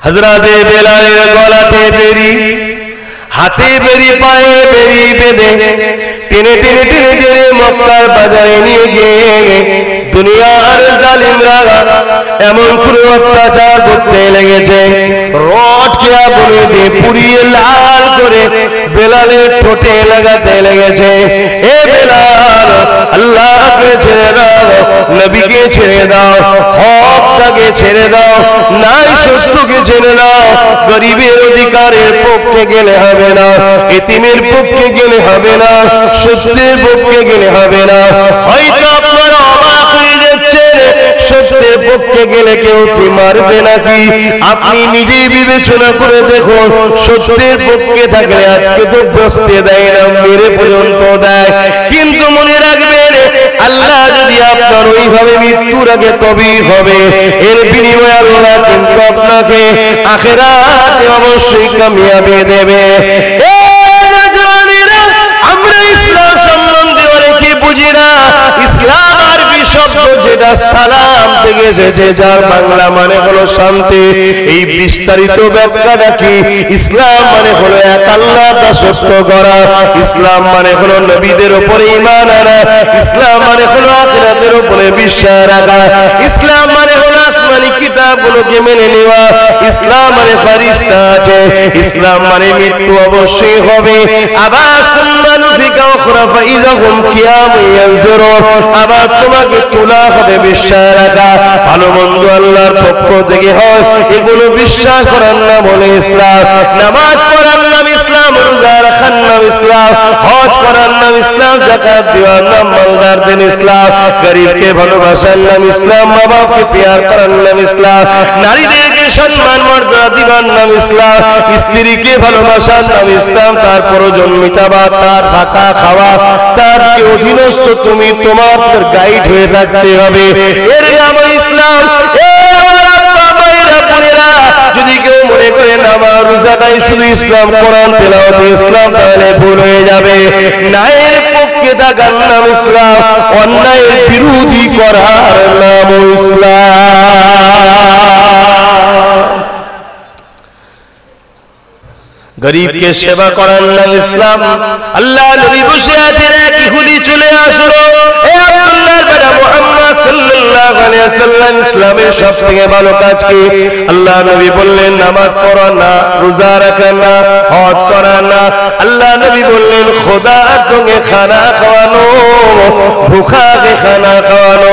হযরতে বেলালের গলাতে বেরি, হাতে বেরি, পায়ে বেরি বেঁধে টেনে টেনে টেনে টেনে মক্কার বাজারে নিয়ে গিয়ে দুনিয়ার জালিমরা এমন করে অত্যাচার করতে লেগেছে, রডকে আগুনে দিয়ে পুড়িয়ে লাল করে বেলালের ঠোঁটে লাগাতে লেগেছে। এ বেলাল, আল্লাহকে ছেড়ে দাও, নবীকে ছেড়ে দাও, হকটাকে ছেড়ে দাও, নাই সত্যকে ছেড়ে দাও। গরিবের অধিকারের পক্ষে গেলে হবে না, এতিমের পক্ষে গেলে হবে না, সত্যের পক্ষে গেলে হবে না। হয়তো আপনারা অবাক হয়ে যাচ্ছেন, সত্যের পক্ষে গেলে কেউ কি মারবে নাকি? আপনি নিজেই বিবেচনা করে দেখুন, সত্যের পক্ষে থাকলে আজকে তো বসতে দেয় না, মেরে পর্যন্ত দেয়। কিন্তু মনে রাখবেন, আল্লাহ যদি আপনার ওইভাবে মৃত্যুর আগে তবেই হবে, এর বিনিময়ে আল্লাহ কিন্তু আপনাকে আখিরাতে অবশ্যই কামিয়াবি দেবে। আমরা ইসলাম সম্বন্ধে অনেকে বুঝি না। ইসলাম আরবি শব্দ যেটা সালাম থেকে এসেছে, যার বাংলা মানে হলো শান্তি। এই বিস্তারিত ব্যাখ্যাটা কি? ইসলাম মানে হলো এক আল্লাহ দাসত্ব করা, ইসলাম মানে হলো নবীদের উপরে ঈমান আনা, ইসলাম মানে হলো আখিরাতের উপরে বিশ্বাস রাখা, ইসলাম মানে হলো আসমানি কিতাবগুলোকে মেনে নেওয়া, ইসলাম মানে ফেরেশতা আছে, ইসলাম মানে মৃত্যু অবশ্যই হবে। আবার সুন্নানু ফিকা উখরা ফাইযাহুম কিয়ামুন ইয়ানজুরুন, আবার তোমাকে তোলা হবে বিশ্বাস রাখা। ভালো মন্দ আল্লাহর পক্ষ থেকে হয়, এগুলো বিশ্বাস করার নাম হলো ইসলাম। নামাজ পড়ার নাম ইসলাম, রোজা রাখার নাম ইসলাম, হজ করার নাম ইসলাম, যাকাত দেওয়ার নাম মালদার দিন ইসলাম, গরিবকে ভালোবাসার নাম ইসলাম, মা বাপকে প্যার করার নাম ইসলাম, নারীদেরকে সম্মান মর্যাদা দিবার নাম ইসলাম, স্ত্রীকে ভালোবাসার নাম ইসলাম, তার প্রয়োজন মিটাবা, তার থাকা খাওয়া, তার অধীনস্থ তুমি তোমার গাইড হয়ে থাকতে হবে, এর নাম ইসলাম। যদি কেউ মনে করে নামাজ রোজাটাই শুধু ইসলাম, কোরআন তেলাওয়াত ইসলাম, তাহলে ভুল হয়ে যাবে। ন্যায়ের পক্ষে থাকার নাম ইসলাম, অন্যায়ের বিরোধী করার নাম ইসলাম। গরিবকে সেবা করার নাম ইসলাম। আল্লাহ নবী বসে আছেন, এক ইহুদি চলে আসলো, এ আব্দুল্লাহর বেটা মুহাম্মদ সাল্লাল্লাহু আলাইহি ওয়াসাল্লাম, ইসলামের সবথেকে ভালো কাজ কি? আল্লাহ নবী বললেন, নামাজ পড়া না, রোজা রাখা না, হজ করা না। আল্লাহ নবী বললেন, খোদার সঙ্গে খানা খাওয়ানো, ভুখাকে খানা খাওয়ানো,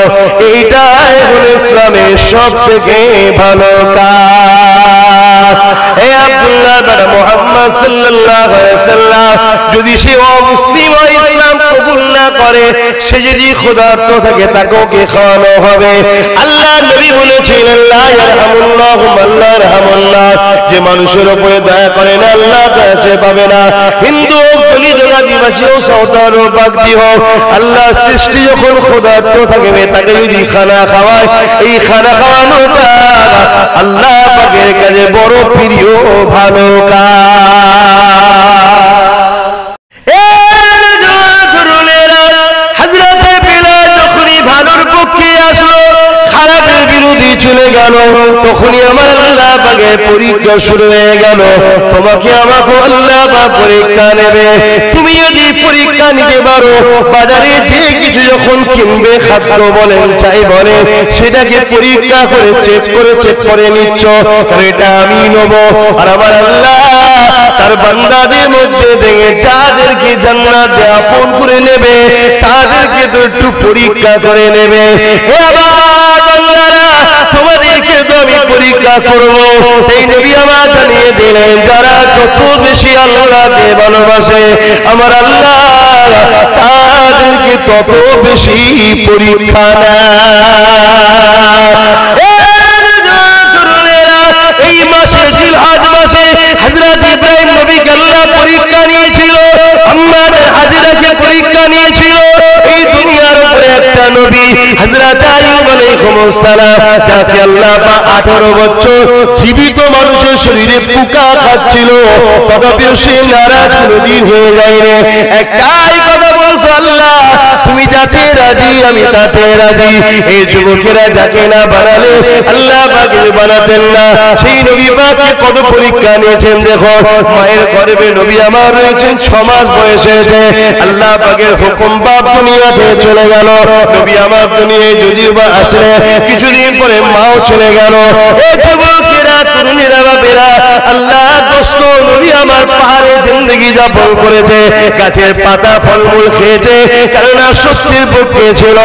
এইটাই হলো ইসলামের সবথেকে ভালো কাজ। এ আব্দুল্লাহ বেটা মুহাম্মদ সাল্লাল্লাহু আলাইহি ওয়াসাল্লাম, যদি সে অমুসলিম হয়, ইসলাম কবুল না করে, সে যদি ক্ষুধার্ত থাকে, তাকেও কি খাওয়ানো হবে? আল্লাহ নবী বলেছেন, আল্লাহ ইয়ারহামুল্লাহু মান লা ইয়ারহামুল্লাহ, যে মানুষের উপরে দয়া করে না, আল্লাহ দয়া সে পাবে না। হিন্দু হোক, দলিত হোক, আদিবাসী হোক, সাঁওতাল হোক, বাগদি হোক, আল্লাহ সৃষ্টি যখন ক্ষুধার্ত থাকবে, তাকে যদি খানা খাওয়ায়, এই খানা খাওয়ানোটা আল্লাহ পাকের কাছে বড় প্রিয় ভালো কাজ। হযরতে বেলাল যখনই ভালোর পক্ষে আসলো, খারাপের বিরোধী চলে গেল, তখনই আমার আল্লাহ পাকের পরীক্ষা শুরু হয়ে গেল। তোমাকে আমাকে আল্লাহ পাক পরীক্ষা নেবে। তুমি যদি পরীক্ষা নিতে পারো, বাজারে যে কিছু যখন কিনবে, খাদ্য বলেন চাই বলেন, সেটাকে পরীক্ষা করে চেক করে নিচ্ছ, এটা আমি নেব। আর আমার আল্লাহ তার বান্দাদের মধ্যে দেখে যাদেরকে জান্নাতে আপন করে নেবে, তাদেরকে তো একটু পরীক্ষা করে নেবে। হে আমার বান্দারা, তোমাদেরকে তো আমি পরীক্ষা করব। এই নবী আমার জানিয়ে দিলেন, যারা যত বেশি আল্লাহকে ভালোবাসে, আমার আল্লাহ তাদেরকে তত বেশি পরীক্ষা নেয়। এই মাসে জিলহজ মাসে হযরত ইব্রাহিম নবীকে আল্লাহ পরীক্ষা নিয়েছিল, আমাদের হাজরাকে পরীক্ষা নিয়েছিল। এই দুনিয়ার উপরে একটা নবী হযরত আইয়ুব আলাইহিস সালাম, যাকে আল্লাহ পাক 18 বছর জীবিত মানুষের শরীরে পোকা খাচ্ছিল, তথাপিও সে নারাজ কোনদিন হয়ে যায়নি। একটাই কথা বলতো, আল্লাহ তুমি যাতে রাজি আমি তাতে রাজি। এই যুবকেরা যাকে না বানালে আল্লাহ পাক বানাতেন না। সেই নবী পাককে কত পরীক্ষা নিয়েছেন দেখো। মায়ের গর্ভে নবী আমার রয়েছেন 6 মাস বয়সে, আল্লাহ পাকের হুকুম বাপ দুনিয়াতে চলে গেল। নবী আমার দুনিয়ায় যদিও বা আসলে কিছুদিন পরে মাও চলে গেল। এই যুবকেরা তরুণীরা বাপেরা আল্লাহ দোস্ত নবী আমার পাহাড়ে জিন্দগি যাপন করেছে, গাছের পাতা ফলমূল খেয়েছে, কেননা শক্তির পক্ষে ছিল।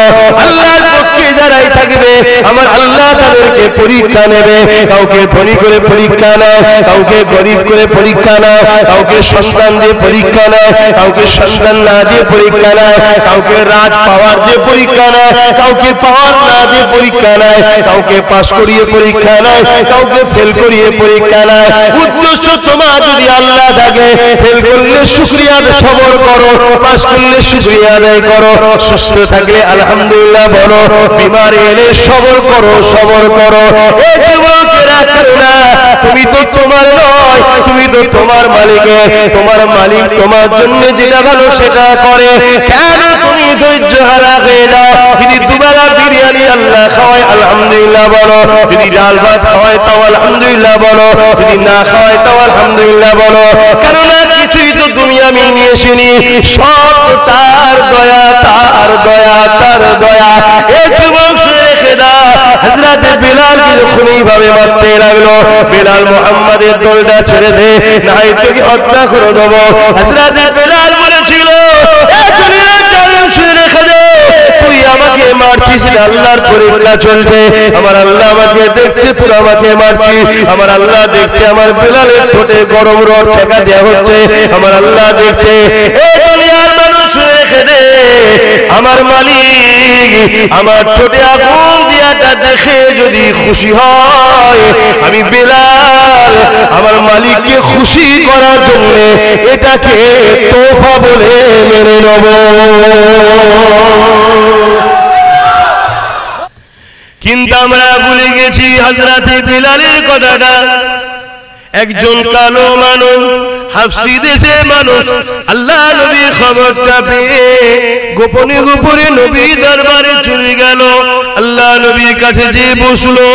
আল্লাহর পক্ষে যারাই থাকবে আমার আল্লাহ তাদেরকে পরীক্ষা নেবে। কাউকে ধনী করে পরীক্ষা নেয়, কাউকে গরিব করে পরীক্ষা নেয়, কাউকে সন্তান দিয়ে পরীক্ষা নেয়, কাউকে সন্তান না দিয়ে পরীক্ষা নেয়, কাউকে রাজ পাওয়ার দিয়ে পরীক্ষা নেয়, কাউকে পাওয়ার না দিয়ে পরীক্ষা নেয়, কাউকে পাস করিয়ে পরীক্ষা নেয়, কাউকে ফেল করিয়ে পরীক্ষা নেয়। উদ্দেশ্য তোমার যদি আল্লাহ থাকে, ফেল করলে শুকরিয়া সবর করো, পাস করলে শুকরিয়া আদায় করো, সুস্থ থাকলে আলহামদুলিল্লাহ বলো, বিমার এলে সবর করো, সবর করো। এই যুবকেরা করুণা, তুমি তো তোমার নয়, তুমি তো তোমার মালিকের। তোমার মালিক তোমার জন্য যেটা ভালো সেটা করে, কেন তুমি ধৈর্য হারা হয়ে যাও? যদি দুবেলা বিরিয়ানি আল্লাহ খাওয়ায় আলহামদুলিল্লাহ বলো, যদি ডাল ভাত খাওয়ায় তাও আলহামদুলিল্লাহ বলো, যদি না খাওয়ায় তাও আলহামদুলিল্লাহ বলো। কেননা কিছুই তো দুনিয়া আমি নিয়ে আসিনি, সব তার দয়া, তার দয়া, তার দয়া। এই যুবক শুনে রেখে দাও, হযরত বিলাল যখন এইভাবে মারতে লাগলো, বিলাল মুহাম্মাদের দলটা ছেড়ে দে, নাই তোকে হত্যা করে দেবো। হযরত বিলাল বলেছিল, শুনে রেখে দে, তুই আমাকে মারছিস, আল্লাহর পরীক্ষা চলছে, আমার আল্লাহ আমাকে দেখছে, তুই আমাকে মারছিস, আমার আল্লাহ দেখছে, আমার বিলালের ঠোঁটে গরম রড ছেঁকা দেওয়া হচ্ছে, আমার আল্লাহ দেখছে। এই দুনিয়ার মানুষ শুনে রেখে দে, আমার মালিক আমার ঠোঁটে আগুন দিয়াটা দেখে যদি খুশি হয়, আমি বিলাল আমার মালিককে খুশি করার জন্য এটাকে তোফা বলে মেনে নেব। কিন্তু আমরা ভুলে গেছি হযরত বিলালের কথাটা। একজন কালো মানুষ, হাফসি দেশের মানুষ, আল্লাহ নবীর খবরটা পেয়ে গোপনে গোপনে নবী দরবারে চলে গেল। আল্লাহ নবীর কাছে যে বসলো,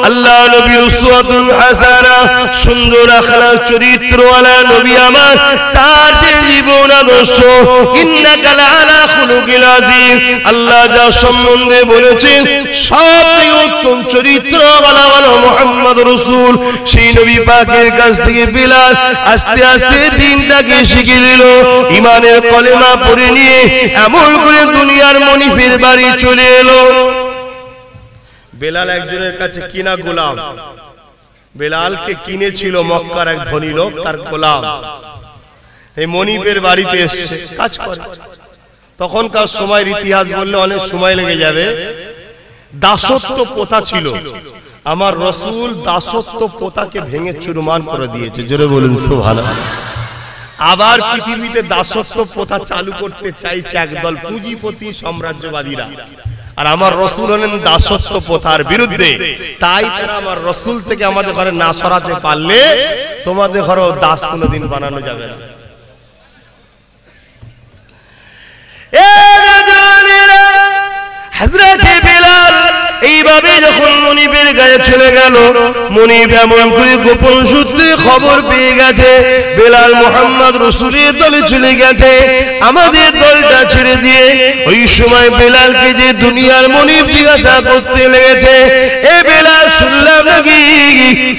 আল্লাহ নবীর উসওয়াতুন হাসানা, সুন্দর আখলাক চরিত্রওয়ালা নবী আমার, তার যে জীবন আদর্শ, ইন্নাকা লাআলা খুলুকিল আযীম, আল্লাহ যা সম্বন্ধে বলেছেন সবচেয়ে উত্তম চরিত্রওয়ালা হলো মুহাম্মদ রাসূল। সেই নবী পাকের কাছ থেকে বিলাল আস্তে আস্তে দিনটাকে শিখে নিল, ঈমানের কলেমা পড়ে নিয়ে এমন করে দুনিয়ার মনিফের বাড়ি চলে এলো। বেলাল একজনের কাছে কিনা গোলাম, বেলালকে কিনেছিল মক্কার এক ধনী লোক, তার গোলাম। এই মনিফের বাড়িতে এসেছে, কাজ করে। তখনকার সময়ের ইতিহাস বললে অনেক সময় লেগে যাবে। দাসত্ব প্রথা ছিল, আমার রাসূল দাসত্ব প্রথাকে ভেঙে চুরমার করে দিয়েছে, জোরে বলুন সুবহানাল্লাহ। আবার পৃথিবীতে দাসত্ব প্রথা চালু করতে চাইছে একদল পুঁজিপতি সাম্রাজ্যবাদীরা, আর আমার রাসূল হলেন দাসত্ব প্রথার বিরুদ্ধে। তাই তারা আমার রাসূল থেকে আমাদের ঘরে না সরাতে পারলে তোমাদের ঘরেও দাস কোনোদিন বানানো যাবে না। হযরত বিলাল এইভাবে যখন মনিবের গায়ে চলে গেল, মনিব এমন করে গোপন সূত্রে খবর পেয়ে গেছে বেলাল মুহাম্মদ রাসূলের দলে চলে গেছে, আমাদের দলটা ছেড়ে দিয়ে। ওই সময় বেলালকে যে দুনিয়ার মনিব জিজ্ঞাসা করতে লেগেছে, এ বেলাল শুনলাম নাকি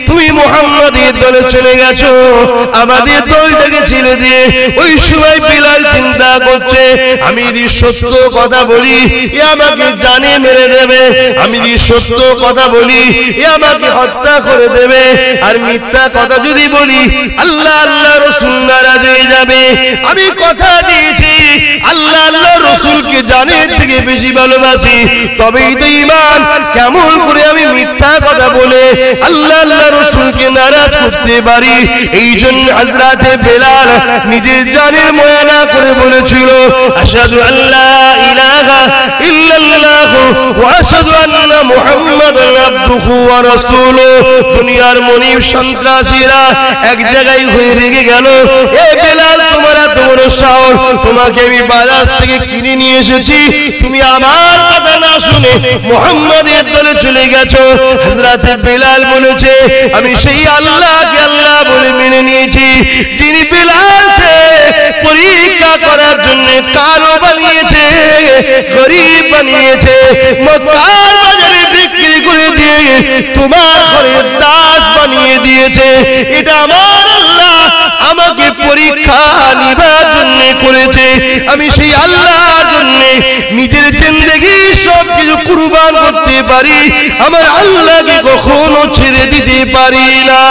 তুমি মুহাম্মদের দলে চলে গেছো, আমাদের দলটাকে ছেড়ে দিয়ে। ওই সময় বেলাল চিন্তা করছে, আমি যদি সত্য কথা বলি এ আমাকে জানে মেরে দেবে, আমি যদি সত্য কথা বলি এ আমাকে হত্যা করে দেবে, আর মিথ্যা কথা যদি বলি আল্লাহ আল্লাহ রাসূল নারাজ হয়ে যাবে। আমি কথা দিয়েছি আল্লাহ আল্লাহ রাসূলকে জানের থেকে বেশি ভালোবাসি, তবেই তো ঈমান। কেমন করে আমি মিথ্যা কথা বলে আল্লাহ আল্লাহ রাসূলকে নারাজ করতে করতে পারি। এই জন্য হযরতে বেলাল নিজের জানের ময়না করে বলেছিল আশহাদু আল্লা ইলাহা ইল্লাল্লাহ ওয়া আশহাদু আন্না মুহাম্মাদান আবদুহু ওয়া রাসূলুহু। দুনিয়ার মনিব সন্ত্রাসীরা এক জায়গায় হয়ে রেগে গেল, এ বেলাল তোমার এত বড় সাহস, তোমাকে আমি বাজার থেকে কিনে নিয়ে এসেছি, তুমি আমার কথা না শুনে মুহাম্মাদের দলে চলে গেছো। হযরতে বেলাল বলেছে আমি সেই আল্লাহকে আল্লাহ বলে মেনে নিয়েছি যিনি বেলালকে পরীক্ষা করার জন্য কালো বানিয়েছে, গরীব বানিয়েছে, মক্কার বাজারে বিক্রি করে দিয়ে তোমার ঘরের দাস বানিয়ে দিয়েছে। এটা আমার আল্লাহ আমাকে পরীক্ষা নিবার জন্য করেছে। আমি সেই আল্লাহর জন্য নিজের জিন্দেগি সব কিছু কুরবান করতে পারি, আমার আল্লাহকে কখনো ছেড়ে দিতে পারি না।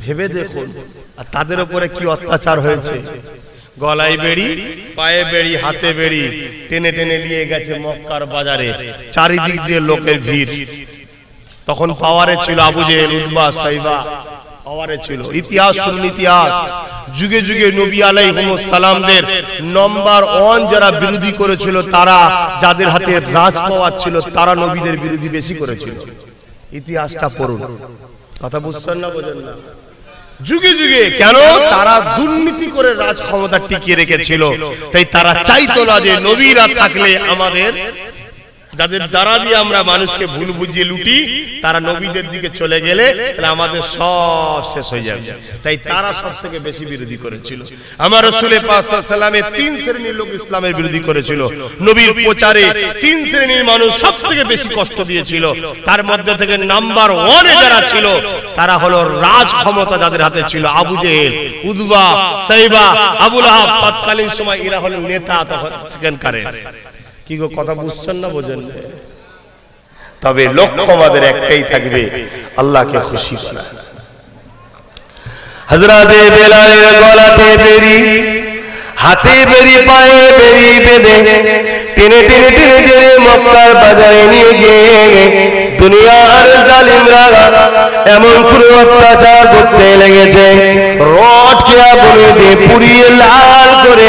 ভেবে দেখুন আর তাদের উপরে কি অত্যাচার হয়েছে। গলায় বেড়ি, পায়ে বেড়ি, হাতে বেড়ি টেনে টেনে নিয়ে গেছে মক্কার বাজারে, চারিদিক দিয়ে লোকের ভিড়। তখন পাওয়ারে ছিল আবু জেহেল, উতবা, সাইবা পাওয়ারে ছিল। ইতিহাস শুনুন, ইতিহাস যুগে যুগে নবী আলাইহিস সালামদের নাম্বার 1 যারা বিরোধী করেছিল, তারা যাদের হাতে রাজ পাওয়ার ছিল তারা নবীদের বিরোধী বেশি করেছিল। ইতিহাসটা পড়ুন। কথা বুঝছেন না, বোঝেন না? যুগে যুগে কেন? তারা দুর্নীতি করে রাজ ক্ষমতা টিকিয়ে রেখেছিল, তাই তারা চাইতো না যে নবীরা থাকলে আমাদের যাদের দ্বারা দিয়ে আমরা মানুষকে ভুল বুঝিয়ে লুটি, তারা নবীদের দিকে চলে গেলে তাহলে আমাদের সব শেষ হয়ে যাবে। তাই তারা সব থেকে বেশি বিরোধী করেছিল। আমার রাসূল পাক সাল্লাল্লাহু আলাইহি ওয়াসাল্লামের 3 শ্রেণীর লোক ইসলামের বিরোধী করেছিল। নবীর প্রচারে 3 শ্রেণীর মানুষ সব থেকে বেশি কষ্ট দিয়েছিল। তার মধ্যে থেকে নাম্বার 1 এ যারা ছিল তারা হলো রাজ ক্ষমতা যাদের হাতে ছিল, আবু জেহেল, উতবা, সাইবা, আবু লাহাব। তৎকালীন সময় এরা হলো নেতা, তখন সেখানকারে। কি গো, কথা বুঝছেন না, বোঝেন না? তবে লক্ষ্য আমাদের একটাই থাকবে, আল্লাহকে খুশি করা। হযরতে বেলালের গলাতে বেড়ি, হাতে বেড়ি, পায়ে বেড়ি বেঁধে টেনে টেনে টেনে টেনে মক্কার বাজারে নিয়ে গিয়ে দুনিয়ার জালিমরা এমন করে অত্যাচার করতে লেগেছে, রডকে আগুনে দিয়ে পুড়িয়ে লাল করে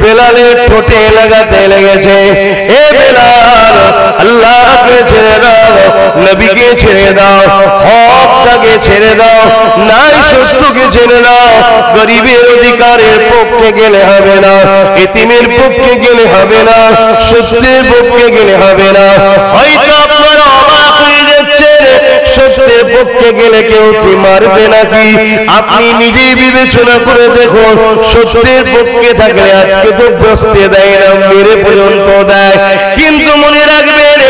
বেলালের ঠোঁটে লাগাতে লেগেছে। এ বেলাল, আল্লাহকে ছেড়ে দাও, নবীকে ছেড়ে দাও, হকটাকে ছেড়ে দাও, নাই সত্যকে ছেড়ে দাও। গরিবের অধিকারের পক্ষে গেলে হবে না, এতিমের পক্ষে গেলে হবে না, সত্যের পক্ষে গেলে হবে না। হয়তো আপনারা অবাক হয়ে যাচ্ছেন, সত্যের পক্ষে গেলে কেউ কি মারবে নাকি? আপনি নিজেই বিবেচনা করে দেখুন, সত্যের পক্ষে থাকলে আজকে তো বসতে দেয় না, মেরে পর্যন্ত দেয়। কিন্তু মনে রাখবেন,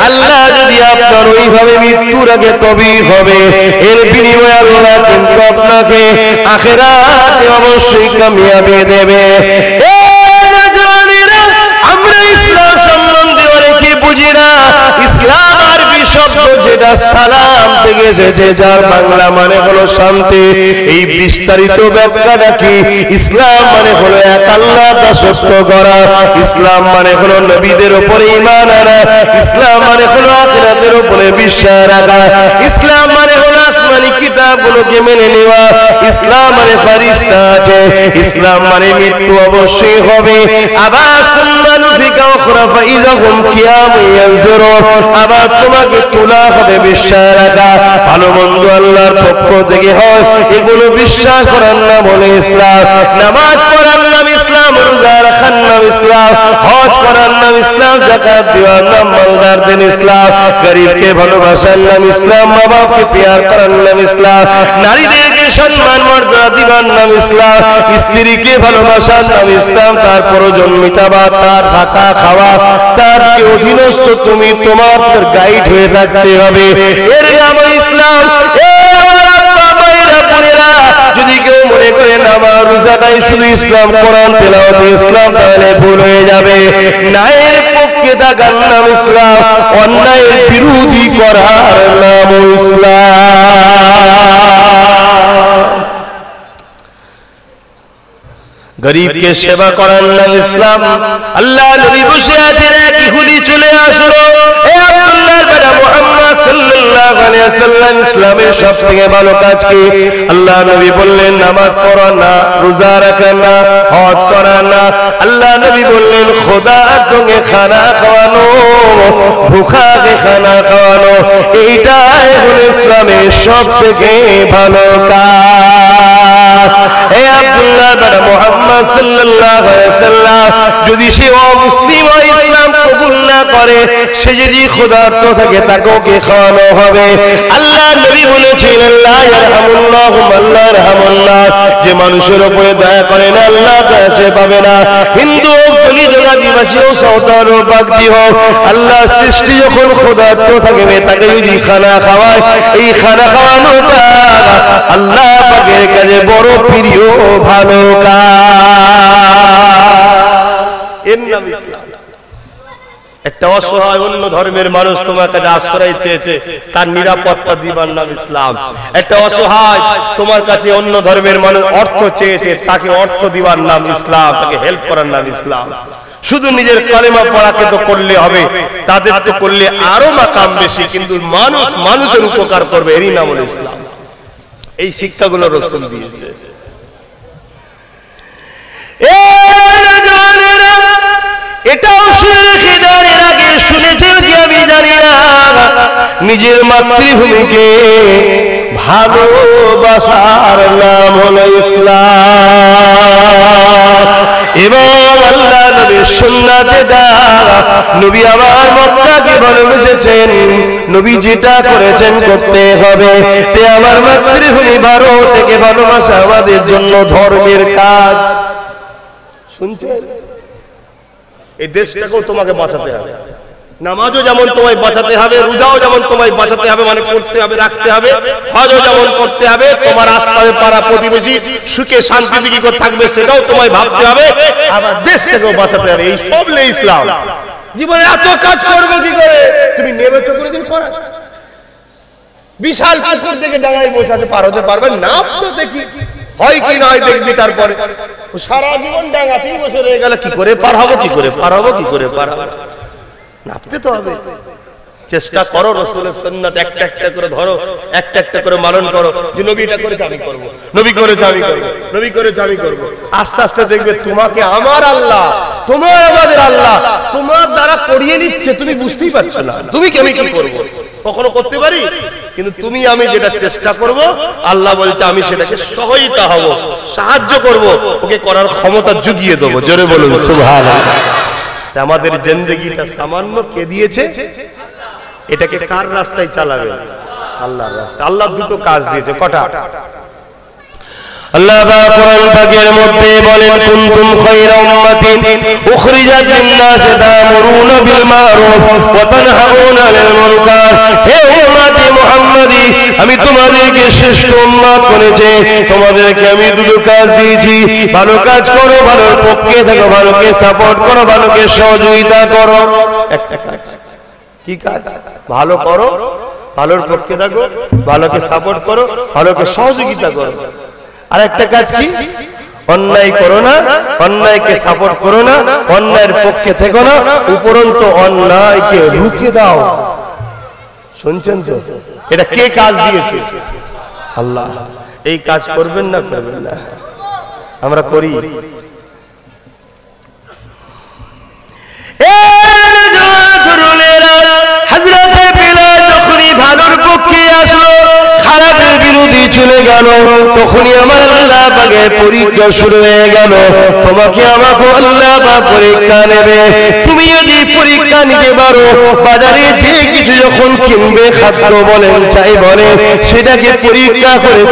আল্লাহ যদি আপনার ওইভাবে মৃত্যুর আগে তবেই হবে, এর বিনিময়ে আল্লাহ কিন্তু আপনাকে আখিরাতে অবশ্যই কামিয়াবি দেবে। আমরা ইসলাম সম্বন্ধে অনেকে বুঝি না। ইসলাম আরবি শব্দ যেটা সালাম থেকে এসেছে, যার বাংলা মানে হলো শান্তি। এই বিস্তারিত ব্যাখ্যাটা কি? ইসলাম মানে হলো এক আল্লাহ দাসত্ব করা, ইসলাম মানে হলো নবীদের উপরে ঈমান আনা, ইসলাম মানে হলো আখিরাতের উপরে বিশ্বাস রাখা, ইসলাম মানে হলো আসমানি কিতাবগুলোকে মেনে নেওয়া, ইসলাম মানে ফেরেশতা আছে, ইসলাম মানে মৃত্যু অবশ্যই হবে। আবার সুন্নানু ফিকা উখরা ফাইযাহুম কিয়ামুন ইয়ানজুরুন, আবার তোমাকে তোলা হবে বিশ্বাস রাখা। ভালো মন্দ আল্লাহর পক্ষ থেকে হয়, এগুলো বিশ্বাস করার নাম হলো ইসলাম। নামাজ পড়ার নাম ইসলাম, রোজা রাখার নাম ইসলাম, হজ করার নাম ইসলাম, যাকাত দেওয়ার নাম মালদার দিন ইসলাম, গরিবকে ভালোবাসার নাম ইসলাম, মা বাপকে প্যার করার নাম ইসলাম, নারীদেরকে সম্মান মর্যাদা দিবার নাম ইসলাম, স্ত্রীকে ভালোবাসার নাম ইসলাম, তার প্রয়োজন মিটাবা, তার থাকা খাওয়া, তার অধীনস্থ তুমি, তোমার গাইড হয়ে থাকতে হবে, এর নাম ইসলাম। যদি কেউ মনে করে নামাজ রোজাটাই শুধু ইসলাম, কোরআন তেলাওয়াত ইসলাম, তাহলে ভুল হয়ে যাবে। ন্যায়ের পক্ষে থাকার নাম ইসলাম, অন্যায়ের বিরোধী করার নাম ইসলাম। গরিবকে সেবা করার নাম ইসলাম। আল্লাহ নবী বসে আছেন, এক ইহুদি চলে আসলো, এ আব্দুল্লাহর বেটা মুহাম্মদ সাল্লাল্লাহু আলাইহি ওয়াসাল্লাম, ইসলামের সবথেকে ভালো কাজ কি? আল্লাহ নবী বললেন, নামাজ পড়া না, রোজা রাখা না, হজ করা না। আল্লাহ নবী বললেন, খোদার সঙ্গে খানা খাওয়ানো, ভুখাকে খানা খাওয়ানো, এইটাই হলো ইসলামের সবথেকে ভালো কাজ। এ আব্দুল্লাহর বেটা মুহাম্মদ সাল্লাল্লাহু আলাইহি ওয়াসাল্লাম, যদি সে অমুসলিম হয়, ইসলাম কবুল না করে, সে যদি ক্ষুধার্ত থাকে, তাকেও কে খাওয়ানো হবে? আল্লাহ নবী বলেছিলেন, লা ইয়ারহামুল্লাহু মান লা ইয়ারহামুল্লাহ, যে মানুষের উপরে দয়া করে না, আল্লাহ দয়া সে পাবে না। হিন্দু হোক, দলিত হোক, আদিবাসী হোক, সাঁওতাল হোক, বাগদি হোক, আল্লাহ সৃষ্টি যখন ক্ষুধার্ত থাকবে, তাকে যদি খানা খাওয়ায়, এই খানা খাওয়ানোটা আল্লাহ পাকের কাছে বড় প্রিয় ভালো কাজ। এর নাম ইসলাম। একটা অসহায় অন্য ধর্মের মানুষ তোমার কাছে আশ্রয় চেয়েছে, তার নিরাপত্তা দিবার নাম ইসলাম। একটা অসহায় তোমার কাছে অন্য ধর্মের মানুষ অর্থ চেয়েছে, তাকে অর্থ দিবার নাম ইসলাম, তাকে হেল্প করার নাম ইসলাম। শুধু নিজের কালেমা পড়াকে তো করলে হবে, তাদের তো করলে আরো মাকাম বেশি, কিন্তু মানুষ মানুষের উপকার করবে, এরই নাম হলো ইসলাম। এই শিক্ষাগুলো রাসূল দিয়েছে। এটাও শুনে রেখে দেন, এর আগে শুনেছেন কি আমি জানি না, নিজের মাতৃভূমিকে ভালোবাসার নাম হলো ইসলাম। এবং আল্লাহ নবীর সুন্নাতে দেওয়া, নবী আমার মক্কাকে ভালোবেসেছেন, নবী যেটা করেছেন করতে হবে। তে আমার মাতৃভূমি ভারতকে ভালোবাসা আমাদের জন্য ধর্মের কাজ। শুনছেন? এই দেশটাকেও তোমাকে বাঁচাতে হবে। নামাজও যেমন তোমায় বাঁচাতে হবে, রোজাও যেমন তোমায় বাঁচাতে হবে, মানে করতে হবে, রাখতে হবে, হজও যেমন করতে হবে, তোমার আশপাশে পাড়া প্রতিবেশী সুখে শান্তিতে কি করে থাকবে সেটাও তোমায় ভাবতে হবে, আবার দেশটাকেও বাঁচাতে হবে। এই সব নেই ইসলাম। জীবনে এত কাজ করবে কি করে? তুমি নেমেছো করে দিন করা, বিশাল পুকুর থেকে ডাঙায় বসাতে পার হতে পারবে না, তো দেখি হয় কি নয় দেখবি। তারপরে সারা জীবন ডাঙাতেই বসে রয়ে গেল, কি করে পার হবো, কি করে পার হবো, কি করে পার হবো? নামতে তো হবে। চেষ্টা করো, রাসূলের সুন্নাত একটা একটা করে ধরো, একটা একটা করে পালন করো। যে নবী এটা করেছে আমি করব, নবী করেছে আমি করব, নবী করেছে আমি করব। আস্তে আস্তে দেখবে তোমাকে আমার আল্লাহ, তোমার আমাদের আল্লাহ তোমার দ্বারা করিয়ে নিচ্ছে, তুমি বুঝতেই পারছো না। তুমি কি আমি কি করব? কখনো করতে পারি? কিন্তু তুমি আমি যেটা চেষ্টা করব, আল্লাহ বলছে আমি সেটাকে সহায়তা হব, সাহায্য করব, ওকে করার ক্ষমতা জুগিয়ে দেবো। জোরে বলুন সুবহানাল্লাহ। আমাদের জিন্দেগিটা সামান্য কে দিয়েছে, এটাকে কার রাস্তায় চালাবে? আল্লাহর রাস্তায়। আল্লাহ দুটো কাজ দিয়েছে, কটা? আল্লাহ কোরআন পাকের মধ্যে বলেন, কুনতুম খায়রা উম্মাতিন উখরিজাত লিন-নাস তা'মুরুনা বিল মা'রুফ ওয়া তানহাউনা আনিল মুনকার। হে উম্মতি মুহাম্মাদি, আমি তোমাদেরকে শ্রেষ্ঠ উম্মত করেছি, তোমাদেরকে আমি দুটো কাজ দিয়েছি, ভালো কাজ করো, ভালোর পক্ষে থাকো, ভালোকে সাপোর্ট করো, ভালোকে সহযোগিতা করো। একটা কাজ। কি কাজ? ভালো করো, ভালোর পক্ষে থাকো, ভালোকে সাপোর্ট করো, ভালোকে সহযোগিতা করো। আর একটা কাজ কি? অন্যায় করো না, অন্যায়কে সাপোর্ট করো না, অন্যায়ের পক্ষে থেকো না, উপরন্তু অন্যায়কে রুখে দাও। শুনছেন তো? এটা কে কাজ দিয়েছে? আল্লাহ। এই কাজ করবেন না, করবেন না? আমরা করি। হযরতে বিলাল যখনই ভালোর পক্ষে আসলো, খারাপের বিরোধী চলে গেল, তখনই আমার আল্লাহ পাকের পরীক্ষা শুরু হয়ে গেল। তোমাকে আমাকে আল্লাহ পাক পরীক্ষা নেবে। তুমি যদি পরীক্ষা নিতে পারো, বাজারে যে কিছু যখন কিনবে, খাদ্য বলেন চাই বলেন, সেটাকে পরীক্ষা করে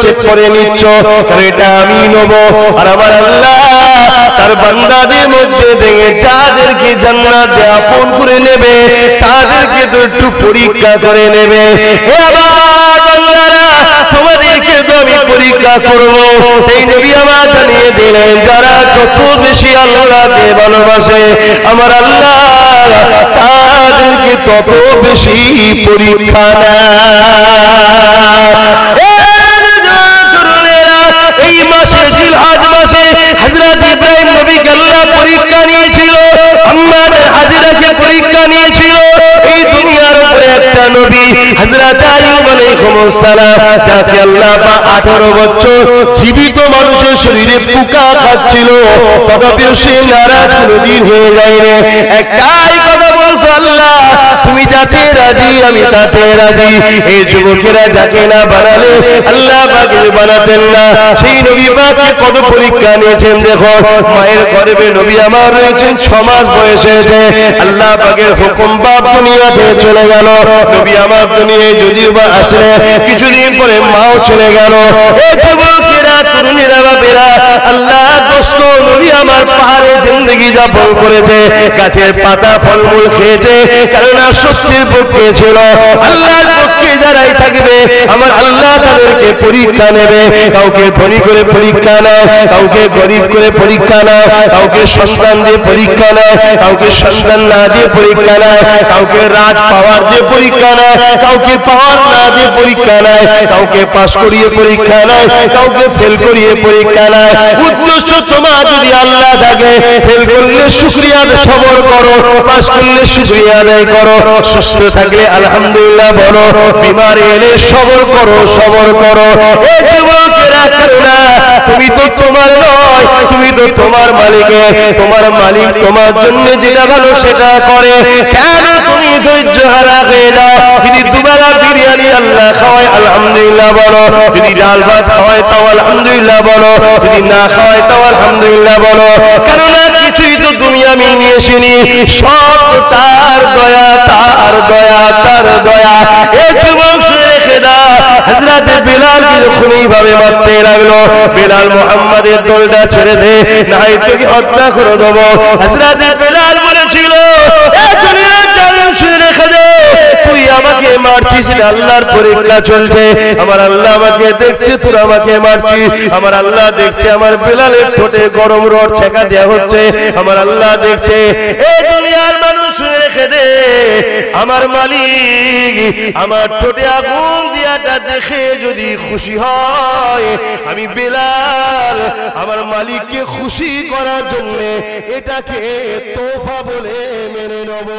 চেক করে নিচ্ছ, কারণ এটা আমি নেব। আর আমার আল্লাহ তার বান্দাদের মধ্যে দেখে যাদেরকে জান্নাতে আপন করে নেবে, তাদেরকে তো একটু পরীক্ষা করে নেবে। হে আমার বান্দারা, তোমাদেরকে তো আমি পরীক্ষা করব। এই নবী আমার জানিয়ে দিলেন, যারা যত বেশি আল্লাহকে ভালোবাসে, আমার আল্লাহ তাদেরকে তত বেশি পরীক্ষা নেয়। এই মাসে জিলহজ মাসে হযরত আইয়ুব আলাইহিস সালাম যাকে আল্লাহ পাক 18 বছর জীবিত মানুষের শরীরে পোকা খাচ্ছিল, তথাপিও সে নারাজ কোনদিন হয়ে যায়নি। একটাই কথা বলতো, আল্লাহ তুমি যাতে রাজি আমি তাতে রাজি। এই যুবকেরা যাকে না বানালে আল্লাহ পাক বানাতেন না। সেই নবী পাককে কত পরীক্ষা নিয়েছেন দেখো। মায়ের গর্ভে নবী আমার রয়েছেন 6 মাস বয়সে, আল্লাহ পাকের হুকুম বাপ দুনিয়াতে চলে গেল। নবী আমার দুনিয়ায় যদিও বা আসলে কিছুদিন পরে মাও চলে গেল। এই যুবকেরা তরুণীরা বাপেরা আল্লাহ দোস্ত নবী আমার পাহাড়ে জিন্দগি যাপন করেছে, গাছের পাতা ফলমূল খেয়েছে, কারণ সত্যের পক্ষে ছিল। আল্লাহর পক্ষে যারাই থাকবে আমার আল্লাহ তাদেরকে পরীক্ষা নেবে। কাউকে ধনী করে পরীক্ষা নেয়, কাউকে গরিব করে পরীক্ষা নেয়, কাউকে সন্তান দিয়ে পরীক্ষা নেয়, কাউকে সন্তান না দিয়ে পরীক্ষা নেয়, কাউকে রাজ পাওয়ার দিয়ে পরীক্ষা নেয়, কাউকে পাওয়ার না দিয়ে পরীক্ষা নেয়, কাউকে পাস করিয়ে পরীক্ষা নেয়, কাউকে ফেল করিয়ে পরীক্ষা নেয়। উদ্দেশ্য তোমার যদি আল্লাহ থাকে, ফেল করলে শুকরিয়া সবর করো, পাস করলে শুকরিয়া আদায় করো, সুস্থ থাকলে আলহামদুলিল্লাহ বলো, বিমারি এলে সবর করো, সবর করো। এই যুবকেরা করুণা, তুমি তো তোমার নয়, তুমি তো তোমার মালিকের। তোমার মালিক তোমার জন্য যেটা ভালো সেটা করে, কেন তুমি ধৈর্য হারা হয়ে যাও? যদি দুবেলা বিরিয়ানি আল্লাহ খাওয়ায় আলহামদুলিল্লাহ বলো, যদি ডাল ভাত খাওয়ায় তাও আলহামদুলিল্লাহ বলো, যদি না খাওয়ায় তাও আলহামদুলিল্লাহ বলো। কেননা কিছুই তো তুমি আমি নিয়ে আসিনি, সব তার দয়া, তার দয়া, তার দয়া। এই যুবক শুনে রেখে দাও, হযরত বিলাল যখন এইভাবে মারতে লাগলো, বিলাল মুহাম্মাদের দলটা ছেড়ে দে, নাই তোকে হত্যা করে দেবো। হযরত বিলাল বলেছিল, শুনে রেখে দে, তুই আমাকে মারছিস, আল্লাহর পরীক্ষা চলছে, আমার আল্লাহ আমাকে দেখছে, তুই আমাকে মারছিস, আমার আল্লাহ দেখছে, আমার বিলালের ঠোঁটে গরম রড ছেঁকা দেওয়া হচ্ছে, আমার আল্লাহ দেখছে। এই দুনিয়ার মানুষ শুনে রেখে দে, আমার মালিক আমার ঠোঁটে আগুন দিয়াটা দেখে যদি খুশি হয়, আমি বিলাল আমার মালিককে খুশি করার জন্য এটাকে তোফা বলে মেনে নেব।